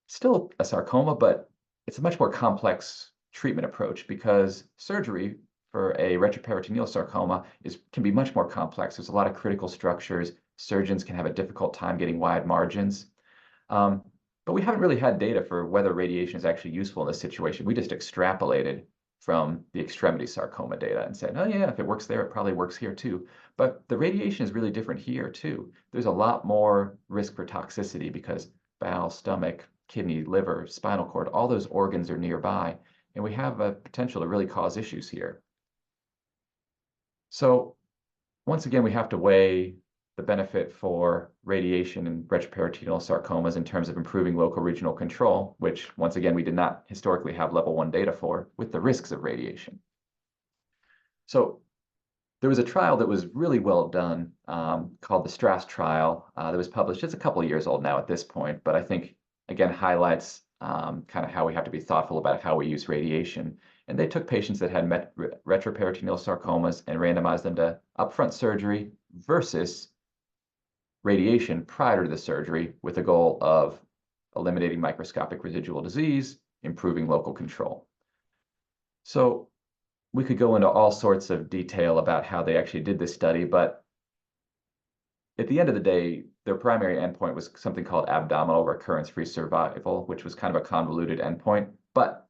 still a sarcoma, but it's a much more complex treatment approach because surgery for a retroperitoneal sarcoma can be much more complex. There's a lot of critical structures. Surgeons can have a difficult time getting wide margins. But we haven't really had data for whether radiation is actually useful in this situation. We just extrapolated from the extremity sarcoma data and said, oh yeah, if it works there, it probably works here too. But the radiation is really different here too. There's a lot more risk for toxicity because bowel, stomach, kidney, liver, spinal cord, all those organs are nearby, and we have a potential to really cause issues here. So once again, we have to weigh the benefit for radiation and retroperitoneal sarcomas in terms of improving local regional control, which once again, we did not historically have level 1 data for, with the risks of radiation. So there was a trial that was really well done called the Strass trial that was published. It's a couple of years old now at this point, but I think, again, highlights kind of how we have to be thoughtful about how we use radiation. And they took patients that had retroperitoneal sarcomas and randomized them to upfront surgery versus radiation prior to the surgery with the goal of eliminating microscopic residual disease, improving local control. So we could go into all sorts of detail about how they actually did this study, but at the end of the day, their primary endpoint was something called abdominal recurrence-free survival, which was kind of a convoluted endpoint. But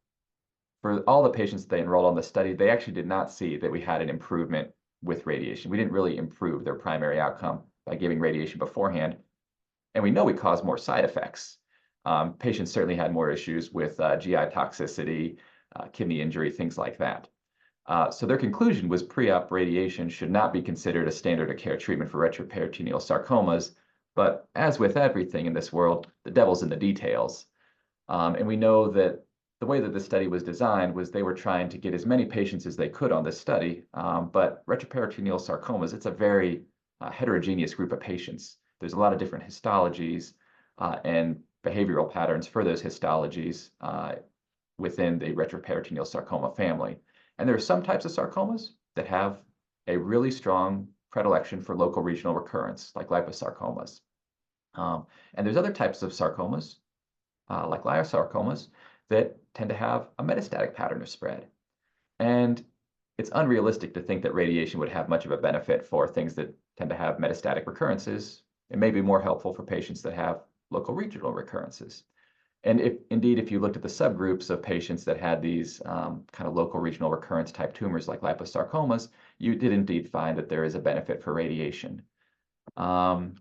for all the patients they enrolled on the study, they actually did not see that we had an improvement with radiation. We didn't really improve their primary outcome by giving radiation beforehand. And we know we cause more side effects. Patients certainly had more issues with GI toxicity, kidney injury, things like that. So their conclusion was pre-op radiation should not be considered a standard of care treatment for retroperitoneal sarcomas. But as with everything in this world, the devil's in the details. And we know that the way that the study was designed was they were trying to get as many patients as they could on this study. But retroperitoneal sarcomas, it's a very heterogeneous group of patients. There's a lot of different histologies and behavioral patterns for those histologies within the retroperitoneal sarcoma family. And there are some types of sarcomas that have a really strong predilection for local regional recurrence, like liposarcomas. And there's other types of sarcomas, like liosarcomas, that tend to have a metastatic pattern of spread. And it's unrealistic to think that radiation would have much of a benefit for things that tend to have metastatic recurrences. It may be more helpful for patients that have local regional recurrences. And if you looked at the subgroups of patients that had these kind of local regional recurrence type tumors like liposarcomas, you did indeed find that there is a benefit for radiation. I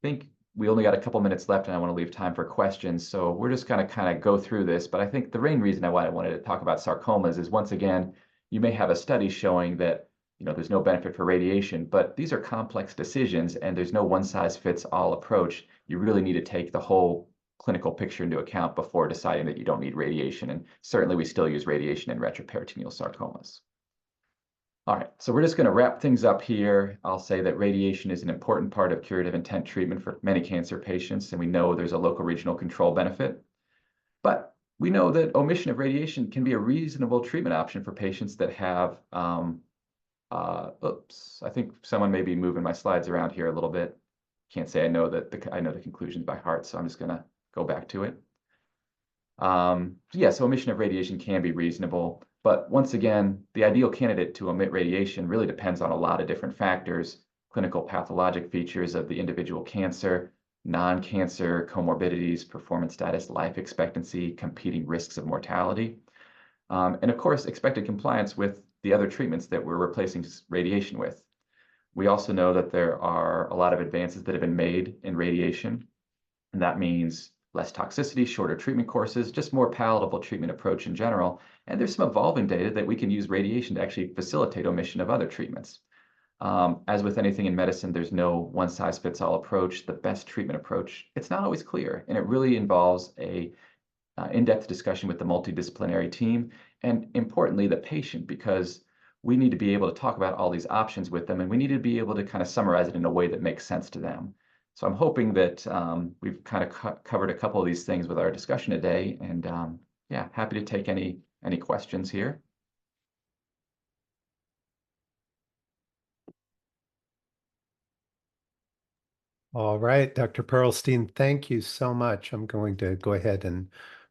think we only got a couple minutes left and I want to leave time for questions. So we're just going to kind of go through this. But I think the main reason I wanted to talk about sarcomas is, once again, you may have a study showing that there's no benefit for radiation, but these are complex decisions and there's no one size fits all approach. You really need to take the whole clinical picture into account before deciding that you don't need radiation. And certainly we still use radiation in retroperitoneal sarcomas. All right, so we're just going to wrap things up here. I'll say that radiation is an important part of curative intent treatment for many cancer patients, and we know there's a local regional control benefit. But we know that omission of radiation can be a reasonable treatment option for patients that have, oops, I think someone may be moving my slides around here a little bit. Can't say I know the conclusions by heart, so I'm just going to go back to it. So omission of radiation can be reasonable. But once again, the ideal candidate to omit radiation really depends on a lot of different factors: clinical pathologic features of the individual cancer, non-cancer comorbidities, performance status, life expectancy, competing risks of mortality, and of course, expected compliance with the other treatments that we're replacing radiation with. We also know that there are a lot of advances that have been made in radiation, and that means less toxicity, shorter treatment courses, just more palatable treatment approach in general. And there's some evolving data that we can use radiation to actually facilitate omission of other treatments. As with anything in medicine, there's no one-size-fits-all approach. The best treatment approach, it's not always clear, and it really involves a in-depth discussion with the multidisciplinary team, and importantly, the patient, because we need to be able to talk about all these options with them, and we need to be able to kind of summarize it in a way that makes sense to them. So I'm hoping that we've kind of covered a couple of these things with our discussion today, and yeah, happy to take any questions here. All right, Dr. Pearlstein, thank you so much. I'm going to go ahead and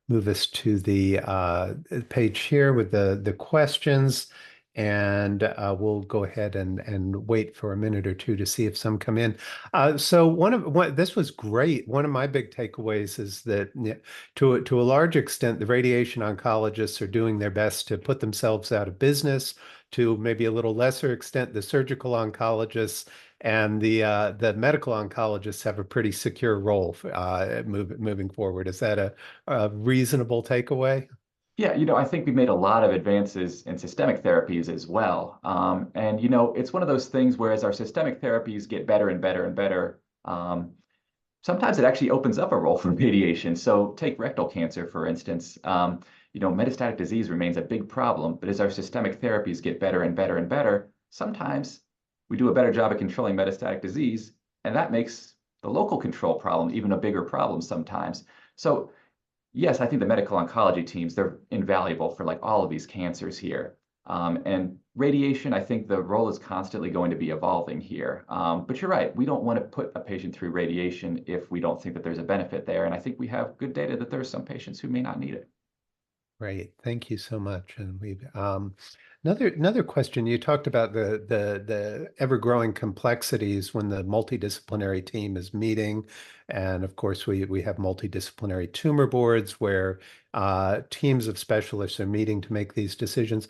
move us to the page here with the questions, and we'll go ahead and wait for a minute or two to see if some come in. So this was great. One of my big takeaways is that to a large extent, the radiation oncologists are doing their best to put themselves out of business. To maybe a little lesser extent, the surgical oncologists and the medical oncologists have a pretty secure role moving forward. Is that a reasonable takeaway? Yeah, I think we've made a lot of advances in systemic therapies as well. And, it's one of those things where as our systemic therapies get better and better and better, sometimes it actually opens up a role for radiation. So take rectal cancer, for instance. Metastatic disease remains a big problem, but as our systemic therapies get better and better and better, sometimes we do a better job at controlling metastatic disease, and that makes the local control problem even a bigger problem sometimes. So yes, I think the medical oncology teams, they're invaluable for like all of these cancers here. And radiation, I think the role is constantly going to be evolving here. But you're right, we don't want to put a patient through radiation if we don't think that there's a benefit there. And I think we have good data that there are some patients who may not need it. Great, thank you so much. And we've another question. You talked about the ever-growing complexities when the multidisciplinary team is meeting, and of course we have multidisciplinary tumor boards where teams of specialists are meeting to make these decisions.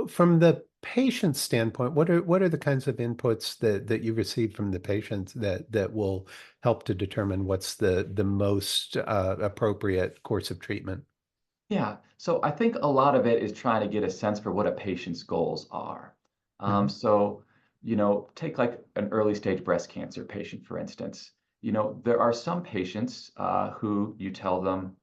From the patient standpoint, what are the kinds of inputs that you receive from the patients that will help to determine what's the most appropriate course of treatment? Yeah, so I think a lot of it is trying to get a sense for what a patient's goals are. Mhm. So, take like an early stage breast cancer patient, for instance. There are some patients who you tell them,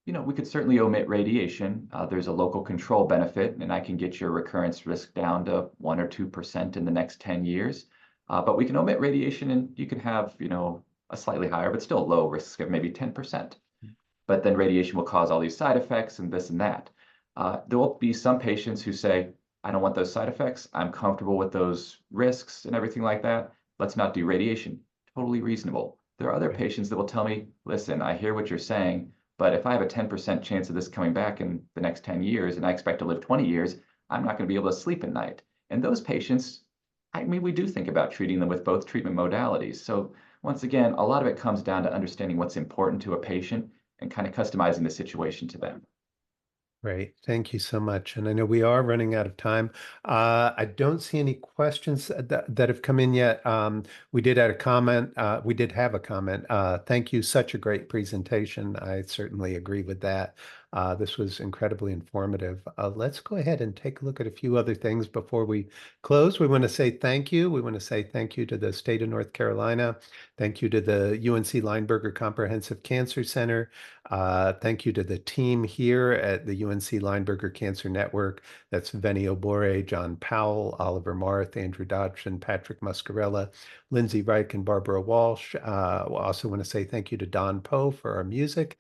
we could certainly omit radiation. There's a local control benefit, and I can get your recurrence risk down to 1 or 2% in the next 10 years. But we can omit radiation, and you can have, a slightly higher, but still low risk of maybe 10%. But then radiation will cause all these side effects and this and that. There will be some patients who say, I don't want those side effects. I'm comfortable with those risks and everything like that. Let's not do radiation. Totally reasonable. There are other Right. patients that will tell me, listen, I hear what you're saying, but if I have a 10% chance of this coming back in the next 10 years and I expect to live 20 years, I'm not going to be able to sleep at night. And those patients, I mean, we do think about treating them with both treatment modalities. So once again, a lot of it comes down to understanding what's important to a patient and kind of customizing the situation to them. Great. Thank you so much. And I know we are running out of time. I don't see any questions that have come in yet. We did have a comment. We did have a comment. Thank you. Such a great presentation. I certainly agree with that. This was incredibly informative. Let's go ahead and take a look at a few other things before we close. We want to say thank you. We want to say thank you to the state of North Carolina. Thank you to the UNC Lineberger Comprehensive Cancer Center. Thank you to the team here at the UNC Lineberger Cancer Network. That's Venny Obore, John Powell, Oliver Marth, Andrew Dodson, Patrick Muscarella, Lindsay Reich, and Barbara Walsh. We also want to say thank you to Don Poe for our music.